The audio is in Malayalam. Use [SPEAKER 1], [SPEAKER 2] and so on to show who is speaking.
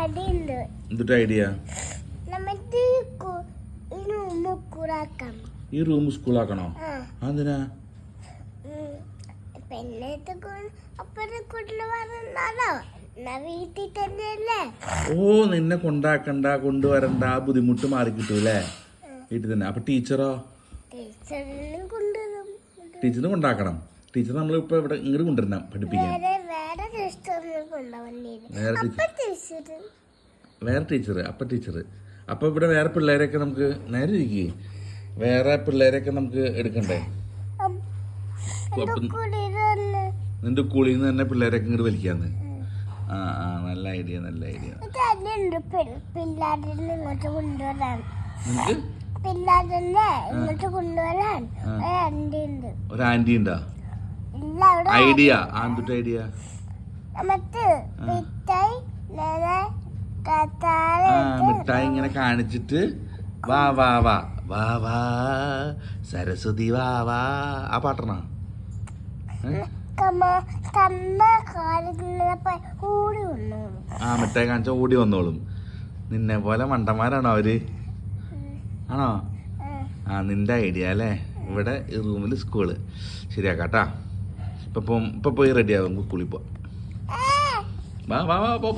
[SPEAKER 1] എന്തിട്ട് ഐഡിയ? ഈ റൂം സ്കൂളാക്കണോ? എന്തിനാ? ഓ, നിന്നെ കൊണ്ടാക്കണ്ട, കൊണ്ടുവരണ്ട, ബുദ്ധിമുട്ട് മാറി കിട്ടൂല്ലേ വീട്ടിൽ തന്നെ. അപ്പൊ ടീച്ചറോ? ടീച്ചറിന് കൊണ്ടാക്കണം. ടീച്ചർ നമ്മളിപ്പോ ഇവിടെ ഇങ്ങോട്ട് കൊണ്ടുവരണം പഠിപ്പിക്കാൻ. വേറെ ടീച്ചർ അപ്പൊ ഇവിടെ വേറെ പിള്ളേരൊക്കെ നമുക്ക് നേരെ ഇരിക്കേ. വേറെ പിള്ളേരൊക്കെ നമുക്ക് എടുക്കണ്ടേ? നിന്റെ സ്കൂളിൽ നിന്ന് തന്നെ പിള്ളേരൊക്കെ ഇങ്ങോട്ട് വലിക്കാന്ന്. നല്ല ഐഡിയ. ഒരു ആന്റി ഉണ്ടാ? ഐഡിയ. എന്തിട്ട് ഐഡിയ? മിഠായി ഇങ്ങനെ കാണിച്ചിട്ട് വാ വാ വാ വാ വാ സരസ്വതി വാ വാ. ആ പാട്ടണ? മിഠായി കാണിച്ച ഓടി വന്നോളും. നിന്നെ പോലെ മണ്ടന്മാരാണോ അവര്? ആണോ? നിന്റെ ഐഡിയ അല്ലേ? ഇവിടെ ഈ റൂമിൽ സ്കൂള് ശരിയാക്കാട്ടാ. ഇപ്പൊ പോയി റെഡിയാവും. സ്കൂളിൽ പോ. വാ വാ വാ പോ.